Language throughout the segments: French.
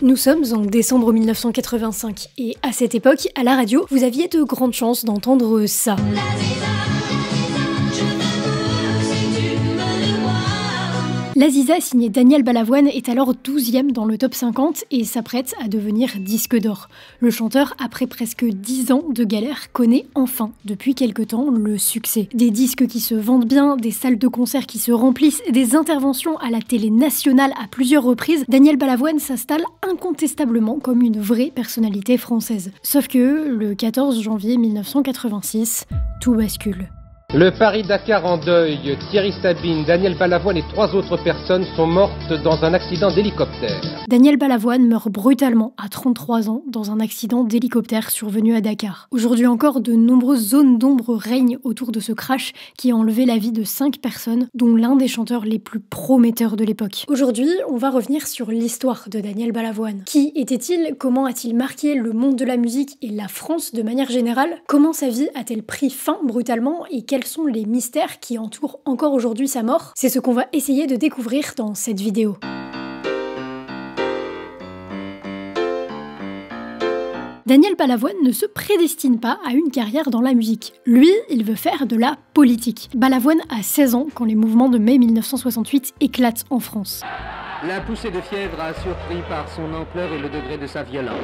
Nous sommes en décembre 1985 et à cette époque, à la radio, vous aviez de grandes chances d'entendre ça. L'Aziza, signée Daniel Balavoine, est alors 12e dans le top 50 et s'apprête à devenir disque d'or. Le chanteur, après presque 10 ans de galère, connaît enfin, depuis quelque temps, le succès. Des disques qui se vendent bien, des salles de concert qui se remplissent, des interventions à la télé nationale à plusieurs reprises, Daniel Balavoine s'installe incontestablement comme une vraie personnalité française. Sauf que, le 14 janvier 1986, tout bascule. Le Paris-Dakar en deuil, Thierry Sabine, Daniel Balavoine et 3 autres personnes sont mortes dans un accident d'hélicoptère. Daniel Balavoine meurt brutalement à 33 ans dans un accident d'hélicoptère survenu à Dakar. Aujourd'hui encore, de nombreuses zones d'ombre règnent autour de ce crash qui a enlevé la vie de 5 personnes, dont l'un des chanteurs les plus prometteurs de l'époque. Aujourd'hui, on va revenir sur l'histoire de Daniel Balavoine. Qui était-il? Comment a-t-il marqué le monde de la musique et la France de manière générale? Comment sa vie a-t-elle pris fin brutalement et quels sont les mystères qui entourent encore aujourd'hui sa mort? C'est ce qu'on va essayer de découvrir dans cette vidéo. Daniel Balavoine ne se prédestine pas à une carrière dans la musique. Lui, il veut faire de la politique. Balavoine a 16 ans quand les mouvements de mai 1968 éclatent en France. La poussée de fièvre a surpris par son ampleur et le degré de sa violence.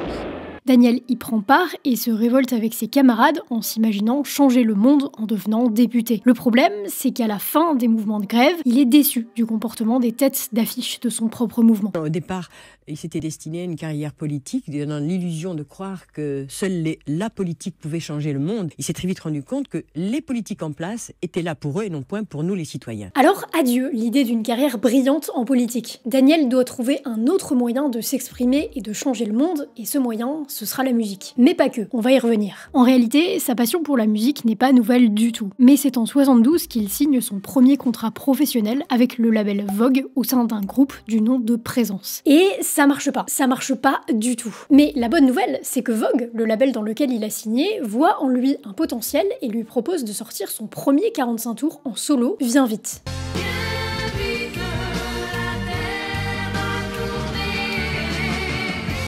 Daniel y prend part et se révolte avec ses camarades en s'imaginant changer le monde en devenant député. Le problème, c'est qu'à la fin des mouvements de grève, il est déçu du comportement des têtes d'affiche de son propre mouvement. Au départ, il s'était destiné à une carrière politique, dans l'illusion de croire que seule la politique pouvait changer le monde. Il s'est très vite rendu compte que les politiques en place étaient là pour eux et non point pour nous les citoyens. Alors adieu l'idée d'une carrière brillante en politique. Daniel doit trouver un autre moyen de s'exprimer et de changer le monde, et ce moyen, ce sera la musique. Mais pas que, on va y revenir. En réalité, sa passion pour la musique n'est pas nouvelle du tout. Mais c'est en 72 qu'il signe son premier contrat professionnel avec le label Vogue au sein d'un groupe du nom de Présence. Et ça marche pas du tout. Mais la bonne nouvelle, c'est que Vogue, le label dans lequel il a signé, voit en lui un potentiel et lui propose de sortir son premier 45 tours en solo, Viens vite.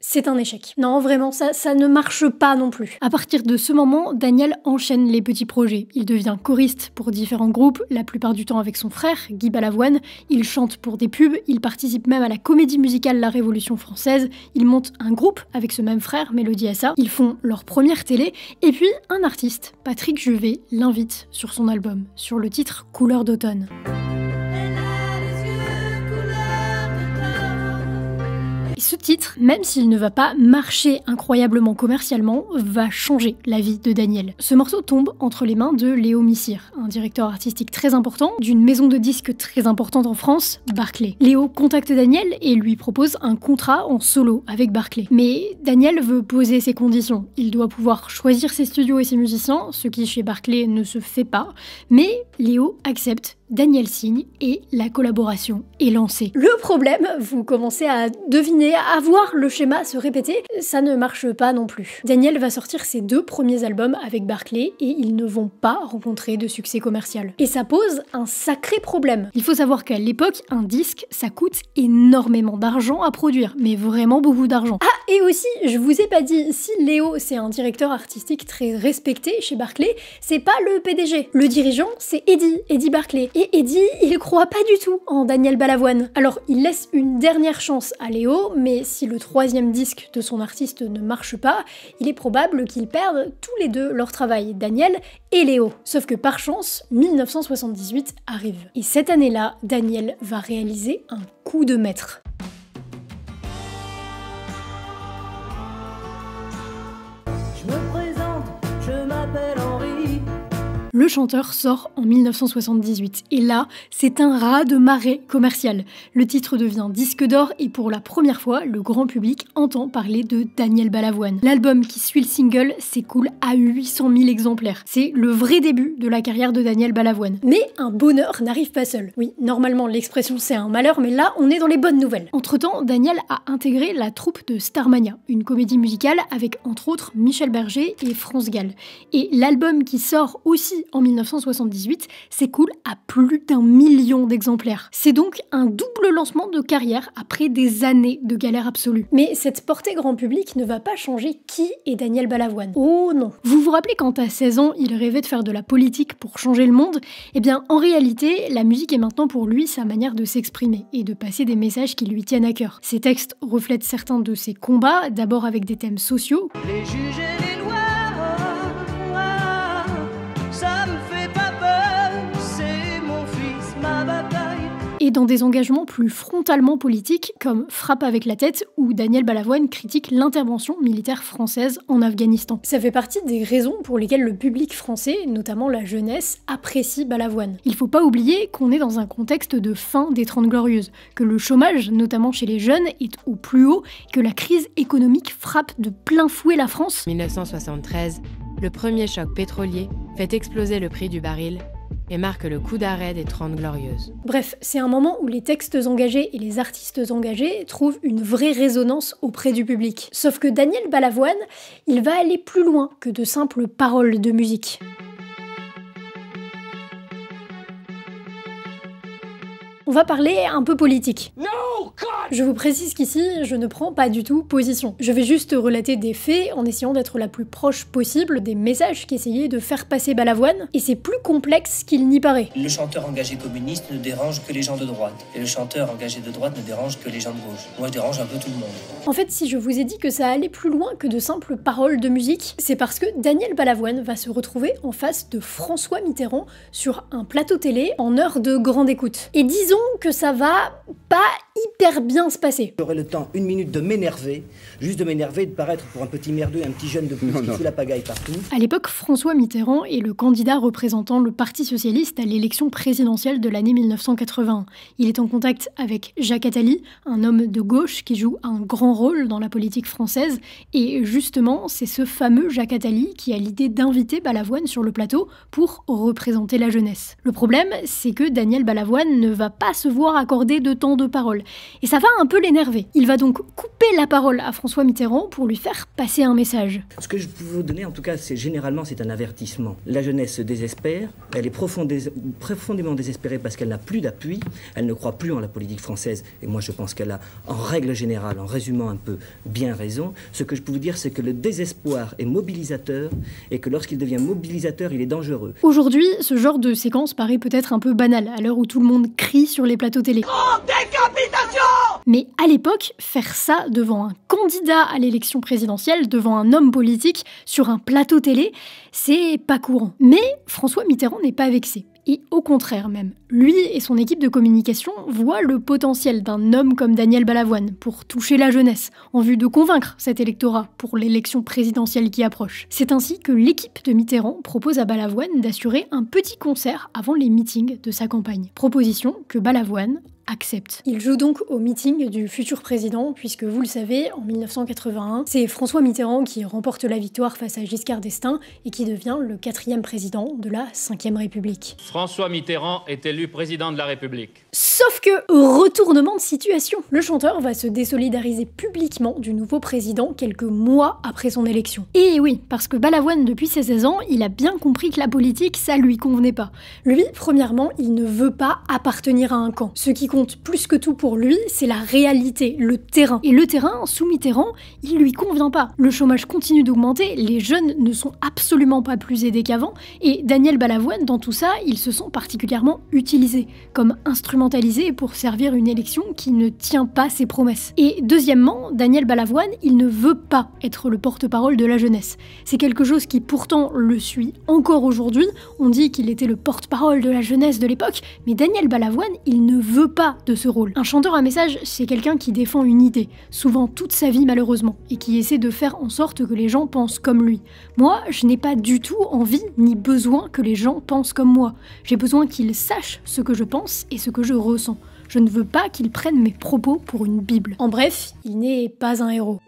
C'est un échec. Non, vraiment, ça ne marche pas non plus. À partir de ce moment, Daniel enchaîne les petits projets. Il devient choriste pour différents groupes, la plupart du temps avec son frère, Guy Balavoine. Il chante pour des pubs, il participe même à la comédie musicale La Révolution française. Il monte un groupe avec ce même frère, Mélodie Assa. Ils font leur première télé. Et puis, un artiste, Patrick Juvet, l'invite sur son album, sur le titre Couleur d'automne. Ce titre, même s'il ne va pas marcher incroyablement commercialement, va changer la vie de Daniel. Ce morceau tombe entre les mains de Léo Missire, un directeur artistique très important, d'une maison de disques très importante en France, Barclay. Léo contacte Daniel et lui propose un contrat en solo avec Barclay. Mais Daniel veut poser ses conditions. Il doit pouvoir choisir ses studios et ses musiciens, ce qui chez Barclay ne se fait pas, mais Léo accepte. Daniel signe et la collaboration est lancée. Le problème, vous commencez à deviner, à voir le schéma se répéter, ça ne marche pas non plus. Daniel va sortir ses 2 premiers albums avec Barclay et ils ne vont pas rencontrer de succès commercial. Et ça pose un sacré problème. Il faut savoir qu'à l'époque, un disque, ça coûte énormément d'argent à produire, mais vraiment beaucoup d'argent. Ah, et aussi, je vous ai pas dit, si Léo c'est un directeur artistique très respecté chez Barclay, c'est pas le PDG. Le dirigeant, c'est Eddie Barclay. Et Eddie, il croit pas du tout en Daniel Balavoine. Alors, il laisse une dernière chance à Léo, mais si le 3e disque de son artiste ne marche pas, il est probable qu'ils perdent tous les deux leur travail, Daniel et Léo. Sauf que par chance, 1978 arrive. Et cette année-là, Daniel va réaliser un coup de maître. Je me présente, je m'appelle Henri. Le chanteur sort en 1978 et là, c'est un raz de marée commercial. Le titre devient disque d'or et pour la première fois, le grand public entend parler de Daniel Balavoine. L'album qui suit le single s'écoule à 800 000 exemplaires. C'est le vrai début de la carrière de Daniel Balavoine. Mais un bonheur n'arrive pas seul. Oui, normalement l'expression c'est un malheur, mais là on est dans les bonnes nouvelles. Entre-temps, Daniel a intégré la troupe de Starmania, une comédie musicale avec entre autres Michel Berger et France Gall. Et l'album qui sort aussi en 1978 s'écoule à plus d'1 million d'exemplaires. C'est donc un double lancement de carrière après des années de galère absolue. Mais cette portée grand public ne va pas changer qui est Daniel Balavoine. Oh non. Vous vous rappelez quand à 16 ans, il rêvait de faire de la politique pour changer le monde? Eh bien, en réalité, la musique est maintenant pour lui sa manière de s'exprimer et de passer des messages qui lui tiennent à cœur. Ses textes reflètent certains de ses combats, d'abord avec des thèmes sociaux. Les juges et les lois, ça me fait pas peur, c'est mon fils, ma bataille. Et dans des engagements plus frontalement politiques, comme Frappe avec la tête, où Daniel Balavoine critique l'intervention militaire française en Afghanistan. Ça fait partie des raisons pour lesquelles le public français, notamment la jeunesse, apprécie Balavoine. Il faut pas oublier qu'on est dans un contexte de fin des 30 Glorieuses, que le chômage, notamment chez les jeunes, est au plus haut, que la crise économique frappe de plein fouet la France. 1973, le premier choc pétrolier fait exploser le prix du baril et marque le coup d'arrêt des 30 Glorieuses. Bref, c'est un moment où les textes engagés et les artistes engagés trouvent une vraie résonance auprès du public. Sauf que Daniel Balavoine, il va aller plus loin que de simples paroles de musique. On va parler un peu politique. Je vous précise qu'ici, je ne prends pas du tout position. Je vais juste relater des faits en essayant d'être la plus proche possible des messages qu'essayait de faire passer Balavoine, et c'est plus complexe qu'il n'y paraît. Le chanteur engagé communiste ne dérange que les gens de droite, et le chanteur engagé de droite ne dérange que les gens de gauche. Moi, je dérange un peu tout le monde. En fait, si je vous ai dit que ça allait plus loin que de simples paroles de musique, c'est parce que Daniel Balavoine va se retrouver en face de François Mitterrand sur un plateau télé en heure de grande écoute. Et disons que ça va pas hyper bien se passer. J'aurai le temps, 1 minute, de m'énerver, juste de m'énerver, de paraître pour un petit merdeux, un petit jeune de plus qui fout la pagaille partout. À l'époque, François Mitterrand est le candidat représentant le Parti socialiste à l'élection présidentielle de l'année 1981. Il est en contact avec Jacques Attali, un homme de gauche qui joue un grand rôle dans la politique française, et justement, c'est ce fameux Jacques Attali qui a l'idée d'inviter Balavoine sur le plateau pour représenter la jeunesse. Le problème, c'est que Daniel Balavoine ne va pas se voir accorder de temps de parole. Et ça va un peu l'énerver. Il va donc couper la parole à François Mitterrand pour lui faire passer un message. Ce que je peux vous donner, en tout cas, c'est un avertissement. La jeunesse se désespère, elle est profondément désespérée parce qu'elle n'a plus d'appui, elle ne croit plus en la politique française, et moi je pense qu'elle a, en règle générale, en résumant un peu, bien raison. Ce que je peux vous dire, c'est que le désespoir est mobilisateur, et que lorsqu'il devient mobilisateur, il est dangereux. Aujourd'hui, ce genre de séquence paraît peut-être un peu banal, à l'heure où tout le monde crie sur les plateaux télé. Mais à l'époque, faire ça devant un candidat à l'élection présidentielle, devant un homme politique, sur un plateau télé, c'est pas courant. Mais François Mitterrand n'est pas vexé. Et au contraire même, lui et son équipe de communication voient le potentiel d'un homme comme Daniel Balavoine pour toucher la jeunesse, en vue de convaincre cet électorat pour l'élection présidentielle qui approche. C'est ainsi que l'équipe de Mitterrand propose à Balavoine d'assurer un petit concert avant les meetings de sa campagne. Proposition que Balavoine accepte. Il joue donc au meeting du futur président, puisque vous le savez, en 1981, c'est François Mitterrand qui remporte la victoire face à Giscard d'Estaing et qui devient le 4e président de la 5e République. François Mitterrand est élu président de la République. Sauf que, retournement de situation, le chanteur va se désolidariser publiquement du nouveau président quelques mois après son élection. Et oui, parce que Balavoine, depuis ses 16 ans, il a bien compris que la politique, ça lui convenait pas. Lui, premièrement, il ne veut pas appartenir à un camp. Ce qui compte plus que tout pour lui, c'est la réalité, le terrain. Et le terrain, sous Mitterrand, il lui convient pas. Le chômage continue d'augmenter, les jeunes ne sont absolument pas plus aidés qu'avant, et Daniel Balavoine, dans tout ça, il se sent particulièrement utilisé, comme instrumentalisé pour servir une élection qui ne tient pas ses promesses. Et deuxièmement, Daniel Balavoine, il ne veut pas être le porte-parole de la jeunesse. C'est quelque chose qui pourtant le suit encore aujourd'hui. On dit qu'il était le porte-parole de la jeunesse de l'époque, mais Daniel Balavoine, il ne veut pas de ce rôle. Un chanteur à message, c'est quelqu'un qui défend une idée, souvent toute sa vie malheureusement, et qui essaie de faire en sorte que les gens pensent comme lui. Moi, je n'ai pas du tout envie ni besoin que les gens pensent comme moi. J'ai besoin qu'ils sachent ce que je pense et ce que je ressens. Je ne veux pas qu'ils prennent mes propos pour une bible. En bref, il n'est pas un héros.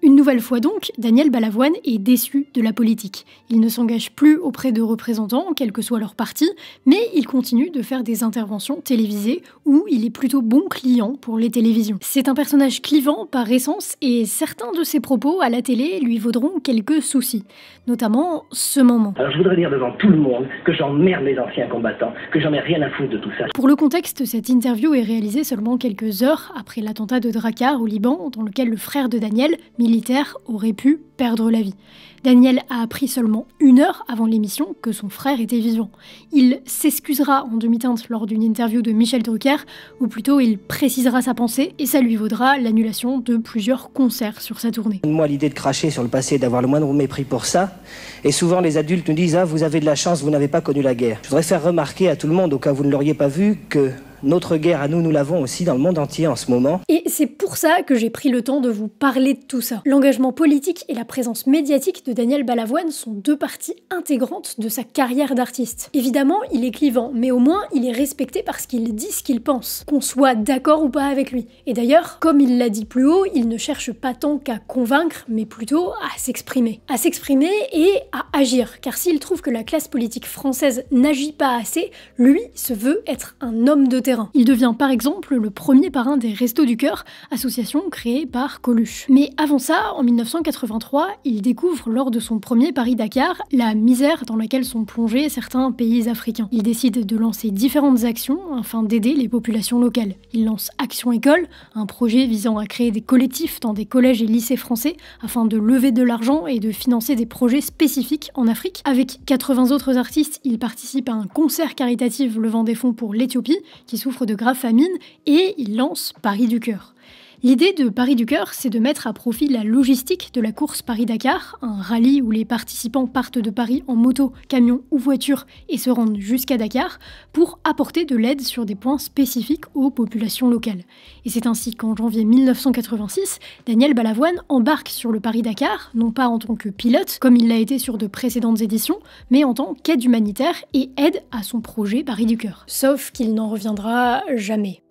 Une nouvelle fois donc, Daniel Balavoine est déçu de la politique. Il ne s'engage plus auprès de représentants, quel que soit leur parti, mais il continue de faire des interventions télévisées où il est plutôt bon client pour les télévisions. C'est un personnage clivant par essence et certains de ses propos à la télé lui vaudront quelques soucis, notamment ce moment. Alors je voudrais dire devant tout le monde que j'emmerde les anciens combattants, que j'en ai rien à foutre de tout ça. Pour le contexte, cette interview est réalisée seulement quelques heures après l'attentat de Drakkar au Liban, dans lequel le frère de Daniel, militaire, aurait pu perdre la vie. Daniel a appris seulement 1 heure avant l'émission que son frère était vivant. Il s'excusera en demi-teinte lors d'une interview de Michel Drucker, ou plutôt il précisera sa pensée, et ça lui vaudra l'annulation de plusieurs concerts sur sa tournée. Moi, l'idée de cracher sur le passé, d'avoir le moindre mépris pour ça, et souvent les adultes nous disent « Ah, vous avez de la chance, vous n'avez pas connu la guerre ». Je voudrais faire remarquer à tout le monde, au cas où vous ne l'auriez pas vu, que notre guerre à nous, nous l'avons aussi dans le monde entier en ce moment. Et c'est pour ça que j'ai pris le temps de vous parler de tout ça. L'engagement politique et la présence médiatique de Daniel Balavoine sont 2 parties intégrantes de sa carrière d'artiste. Évidemment, il est clivant, mais au moins il est respecté parce qu'il dit ce qu'il pense, qu'on soit d'accord ou pas avec lui. Et d'ailleurs, comme il l'a dit plus haut, il ne cherche pas tant qu'à convaincre, mais plutôt à s'exprimer. À s'exprimer et à agir, car s'il trouve que la classe politique française n'agit pas assez, lui se veut être un homme de terrain. Il devient par exemple le premier parrain des Restos du Cœur, association créée par Coluche. Mais avant ça, en 1983, il découvre lors de son premier Paris-Dakar la misère dans laquelle sont plongés certains pays africains. Il décide de lancer différentes actions afin d'aider les populations locales. Il lance Action École, un projet visant à créer des collectifs dans des collèges et lycées français afin de lever de l'argent et de financer des projets spécifiques en Afrique. Avec 80 autres artistes, il participe à un concert caritatif levant des fonds pour l'Éthiopie, qui souffre de grave famine, et il lance Paris du Cœur. L'idée de Paris du Cœur, c'est de mettre à profit la logistique de la course Paris-Dakar, un rallye où les participants partent de Paris en moto, camion ou voiture et se rendent jusqu'à Dakar pour apporter de l'aide sur des points spécifiques aux populations locales. Et c'est ainsi qu'en janvier 1986, Daniel Balavoine embarque sur le Paris-Dakar, non pas en tant que pilote, comme il l'a été sur de précédentes éditions, mais en tant qu'aide humanitaire et aide à son projet Paris du Cœur. Sauf qu'il n'en reviendra jamais.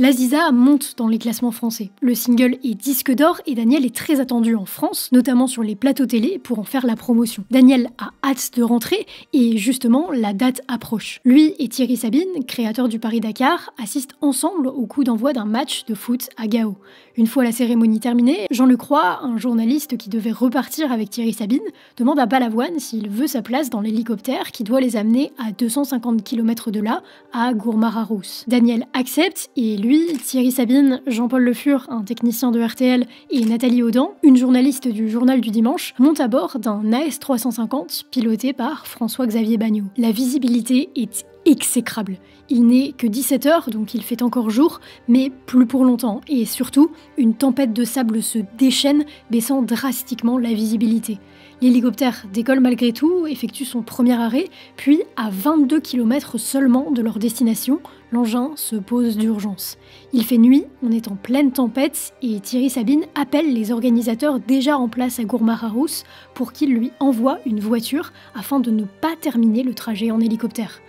L'Aziza monte dans les classements français. Le single est disque d'or et Daniel est très attendu en France, notamment sur les plateaux télé pour en faire la promotion. Daniel a hâte de rentrer et justement la date approche. Lui et Thierry Sabine, créateur du Paris-Dakar, assistent ensemble au coup d'envoi d'un match de foot à Gao. Une fois la cérémonie terminée, Jean-Luc Roy, un journaliste qui devait repartir avec Thierry Sabine, demande à Balavoine s'il veut sa place dans l'hélicoptère qui doit les amener à 250 km de là, à Gourmara-Rousse. Daniel accepte et lui, Thierry Sabine, Jean-Paul Le Fur, un technicien de RTL, et Nathalie Audan, une journaliste du Journal du Dimanche, montent à bord d'un AS350 piloté par François-Xavier Bagnoud. La visibilité est exécrable. Il n'est que 17 heures, donc il fait encore jour, mais plus pour longtemps. Et surtout, une tempête de sable se déchaîne, baissant drastiquement la visibilité. L'hélicoptère décolle malgré tout, effectue son premier arrêt, puis à 22 km seulement de leur destination, l'engin se pose d'urgence. Il fait nuit, on est en pleine tempête, et Thierry Sabine appelle les organisateurs déjà en place à Gourmara-Rousse pour qu'ils lui envoient une voiture afin de ne pas terminer le trajet en hélicoptère.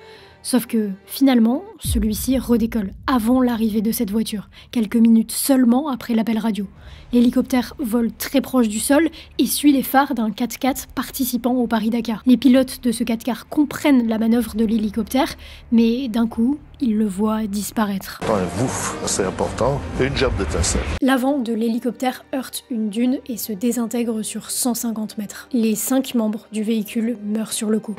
Sauf que, finalement, celui-ci redécolle avant l'arrivée de cette voiture, quelques minutes seulement après l'appel radio. L'hélicoptère vole très proche du sol et suit les phares d'un 4x4 participant au Paris-Dakar. Les pilotes de ce 4x4 comprennent la manœuvre de l'hélicoptère, mais d'un coup, ils le voient disparaître. Un wouf assez important et une gerbe d'étincelle. L'avant de l'hélicoptère heurte une dune et se désintègre sur 150 mètres. Les 5 membres du véhicule meurent sur le coup.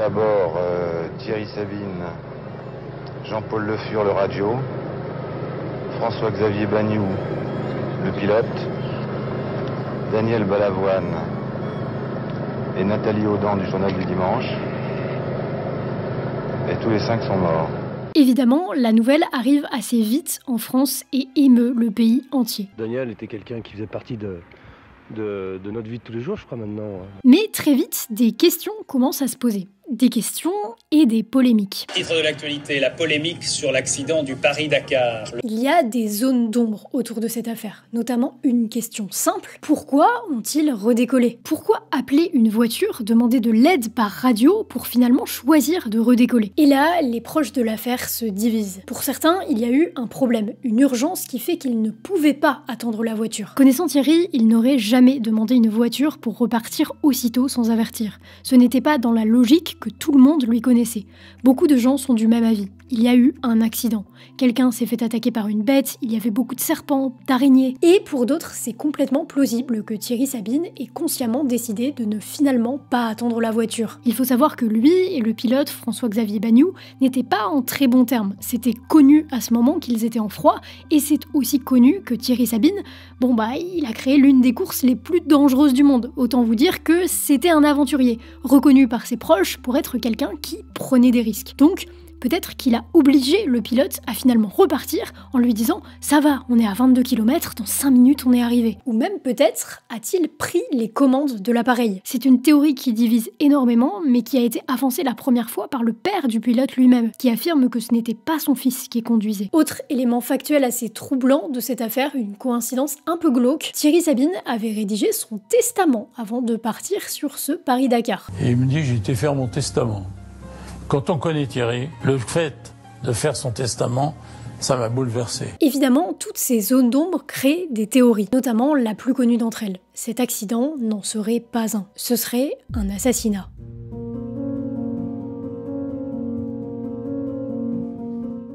À bord, Thierry Sabine, Jean-Paul Le Fur, le radio, François-Xavier Bagnoud, le pilote, Daniel Balavoine et Nathalie Audan du Journal du Dimanche. Et tous les 5 sont morts. Évidemment, la nouvelle arrive assez vite en France et émeut le pays entier. Daniel était quelqu'un qui faisait partie de notre vie de tous les jours, je crois, maintenant. Mais très vite, des questions commencent à se poser. Des questions et des polémiques. Titre de l'actualité, la polémique sur l'accident du Paris-Dakar. Il y a des zones d'ombre autour de cette affaire, notamment une question simple. Pourquoi ont-ils redécollé? Pourquoi appeler une voiture, demander de l'aide par radio pour finalement choisir de redécoller? Et là, les proches de l'affaire se divisent. Pour certains, il y a eu un problème, une urgence qui fait qu'ils ne pouvaient pas attendre la voiture. Connaissant Thierry, il n'aurait jamais demandé une voiture pour repartir aussitôt sans avertir. Ce n'était pas dans la logique que tout le monde lui connaissait. Beaucoup de gens sont du même avis. Il y a eu un accident. Quelqu'un s'est fait attaquer par une bête, il y avait beaucoup de serpents, d'araignées. Et pour d'autres, c'est complètement plausible que Thierry Sabine ait consciemment décidé de ne finalement pas attendre la voiture. Il faut savoir que lui et le pilote François-Xavier Bagnoud n'étaient pas en très bons termes. C'était connu à ce moment qu'ils étaient en froid, et c'est aussi connu que Thierry Sabine, il a créé l'une des courses les plus dangereuses du monde. Autant vous dire que c'était un aventurier, reconnu par ses proches pour être quelqu'un qui prenait des risques. Donc, peut-être qu'il a obligé le pilote à finalement repartir en lui disant « Ça va, on est à 22 km, dans 5 minutes on est arrivé ». Ou même peut-être a-t-il pris les commandes de l'appareil. C'est une théorie qui divise énormément, mais qui a été avancée la première fois par le père du pilote lui-même, qui affirme que ce n'était pas son fils qui conduisait. Autre élément factuel assez troublant de cette affaire, une coïncidence un peu glauque, Thierry Sabine avait rédigé son testament avant de partir sur ce Paris-Dakar. Et il me dit « J'ai été faire mon testament ». Quand on connaît Thierry, le fait de faire son testament, ça m'a bouleversé. Évidemment, toutes ces zones d'ombre créent des théories, notamment la plus connue d'entre elles. Cet accident n'en serait pas un. Ce serait un assassinat.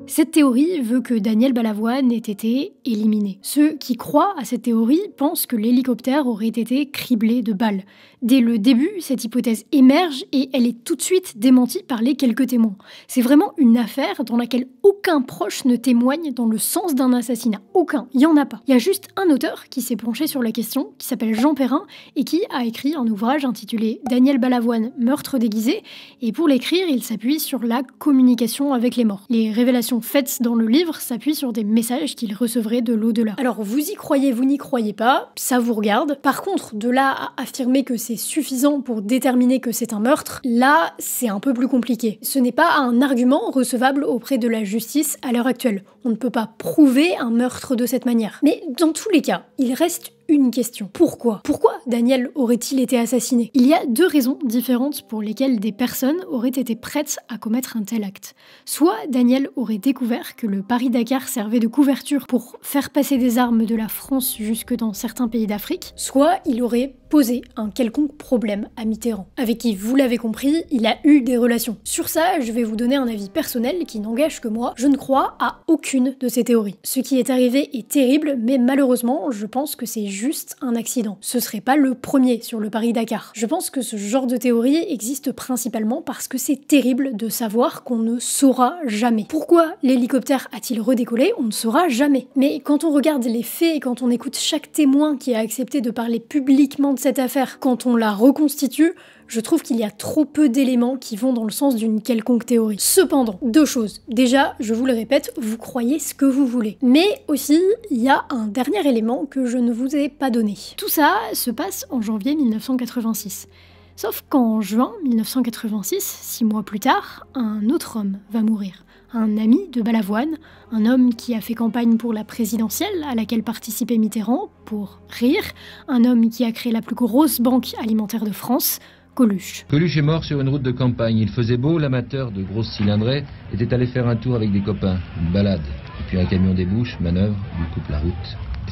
Cette théorie veut que Daniel Balavoine ait été éliminé. Ceux qui croient à cette théorie pensent que l'hélicoptère aurait été criblé de balles. Dès le début, cette hypothèse émerge et elle est tout de suite démentie par les quelques témoins. C'est vraiment une affaire dans laquelle aucun proche ne témoigne dans le sens d'un assassinat. Aucun, il n'y en a pas. Il y a juste un auteur qui s'est penché sur la question, qui s'appelle Jean Perrin, et qui a écrit un ouvrage intitulé « Daniel Balavoine, meurtre déguisé », et pour l'écrire, il s'appuie sur la communication avec les morts. Les révélations faites dans le livre s'appuient sur des messages qu'il recevrait de l'au-delà. Alors vous y croyez, vous n'y croyez pas, ça vous regarde. Par contre, de là à affirmer que c'est suffisant pour déterminer que c'est un meurtre, là, c'est un peu plus compliqué. Ce n'est pas un argument recevable auprès de la justice à l'heure actuelle. On ne peut pas prouver un meurtre de cette manière. Mais dans tous les cas, il reste une question. Pourquoi Daniel aurait-il été assassiné? Il y a deux raisons différentes pour lesquelles des personnes auraient été prêtes à commettre un tel acte. Soit Daniel aurait découvert que le Paris-Dakar servait de couverture pour faire passer des armes de la France jusque dans certains pays d'Afrique, soit il aurait posé un quelconque problème à Mitterrand, avec qui, vous l'avez compris, il a eu des relations. Sur ça, je vais vous donner un avis personnel qui n'engage que moi. Je ne crois à aucune de ces théories. Ce qui est arrivé est terrible, mais malheureusement, je pense que c'est juste un accident. Ce serait pas le premier sur le Paris-Dakar. Je pense que ce genre de théorie existe principalement parce que c'est terrible de savoir qu'on ne saura jamais. Pourquoi l'hélicoptère a-t-il redécollé? On ne saura jamais. Mais quand on regarde les faits et quand on écoute chaque témoin qui a accepté de parler publiquement de cette affaire, quand on la reconstitue, je trouve qu'il y a trop peu d'éléments qui vont dans le sens d'une quelconque théorie. Cependant, deux choses. Déjà, je vous le répète, vous croyez ce que vous voulez. Mais aussi, il y a un dernier élément que je ne vous ai pas donné. Tout ça se passe en janvier 1986. Sauf qu'en juin 1986, 6 mois plus tard, un autre homme va mourir. Un ami de Balavoine, un homme qui a fait campagne pour la présidentielle à laquelle participait Mitterrand, pour rire, un homme qui a créé la plus grosse banque alimentaire de France, Coluche. Coluche est mort sur une route de campagne. Il faisait beau, l'amateur de grosses cylindrées était allé faire un tour avec des copains, une balade. Et puis un camion débouche, manœuvre, lui coupe la route.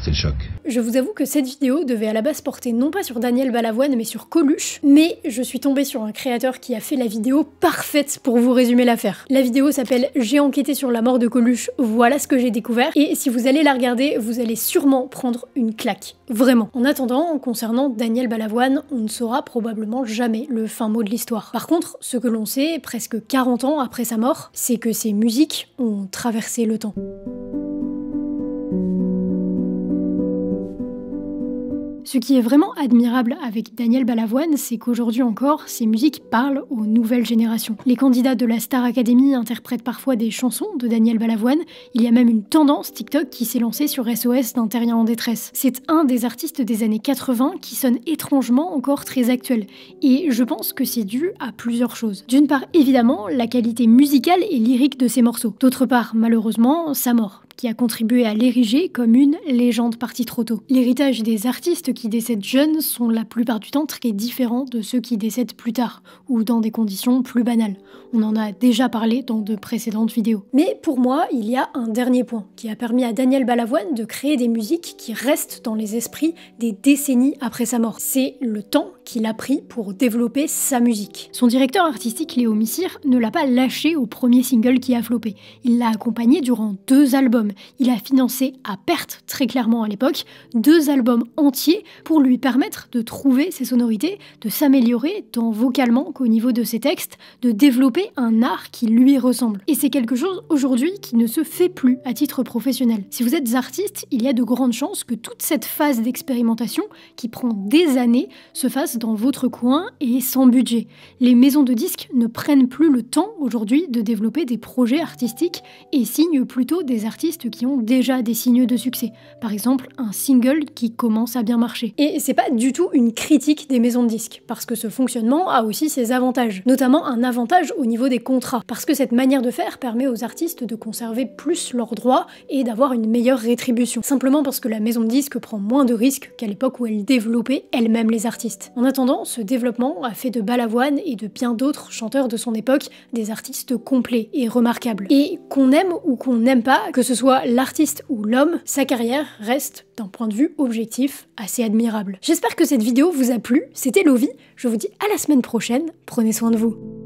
C'est le choc. Je vous avoue que cette vidéo devait à la base porter non pas sur Daniel Balavoine mais sur Coluche, mais je suis tombée sur un créateur qui a fait la vidéo parfaite pour vous résumer l'affaire. La vidéo s'appelle « J'ai enquêté sur la mort de Coluche, voilà ce que j'ai découvert » et si vous allez la regarder, vous allez sûrement prendre une claque. Vraiment. En attendant, concernant Daniel Balavoine, on ne saura probablement jamais le fin mot de l'histoire. Par contre, ce que l'on sait, presque 40 ans après sa mort, c'est que ses musiques ont traversé le temps. Ce qui est vraiment admirable avec Daniel Balavoine, c'est qu'aujourd'hui encore, ses musiques parlent aux nouvelles générations. Les candidats de la Star Academy interprètent parfois des chansons de Daniel Balavoine. Il y a même une tendance TikTok qui s'est lancée sur SOS d'un terrien en détresse. C'est un des artistes des années 80 qui sonne étrangement encore très actuel. Et je pense que c'est dû à plusieurs choses. D'une part, évidemment, la qualité musicale et lyrique de ses morceaux. D'autre part, malheureusement, sa mort, qui a contribué à l'ériger comme une légende partie trop tôt. L'héritage des artistes qui décèdent jeunes sont la plupart du temps très différents de ceux qui décèdent plus tard, ou dans des conditions plus banales. On en a déjà parlé dans de précédentes vidéos. Mais pour moi, il y a un dernier point qui a permis à Daniel Balavoine de créer des musiques qui restent dans les esprits des décennies après sa mort. C'est le temps qu'il a pris pour développer sa musique. Son directeur artistique Léo Missire ne l'a pas lâché au premier single qui a floppé. Il l'a accompagné durant 2 albums. Il a financé à perte, très clairement à l'époque, 2 albums entiers pour lui permettre de trouver ses sonorités, de s'améliorer tant vocalement qu'au niveau de ses textes, de développer un art qui lui ressemble. Et c'est quelque chose aujourd'hui qui ne se fait plus à titre professionnel. Si vous êtes artiste, il y a de grandes chances que toute cette phase d'expérimentation, qui prend des années, se fasse dans votre coin et sans budget. Les maisons de disques ne prennent plus le temps aujourd'hui de développer des projets artistiques et signent plutôt des artistes qui ont déjà des signes de succès. Par exemple, un single qui commence à bien marcher. Et c'est pas du tout une critique des maisons de disques, parce que ce fonctionnement a aussi ses avantages. Notamment un avantage au niveau des contrats, parce que cette manière de faire permet aux artistes de conserver plus leurs droits et d'avoir une meilleure rétribution. Simplement parce que la maison de disques prend moins de risques qu'à l'époque où elle développait elle-même les artistes. En attendant, ce développement a fait de Balavoine et de bien d'autres chanteurs de son époque des artistes complets et remarquables. Et qu'on aime ou qu'on n'aime pas, que ce soit l'artiste ou l'homme, sa carrière reste, d'un point de vue objectif, assez admirable. J'espère que cette vidéo vous a plu, c'était Lovie, je vous dis à la semaine prochaine, prenez soin de vous.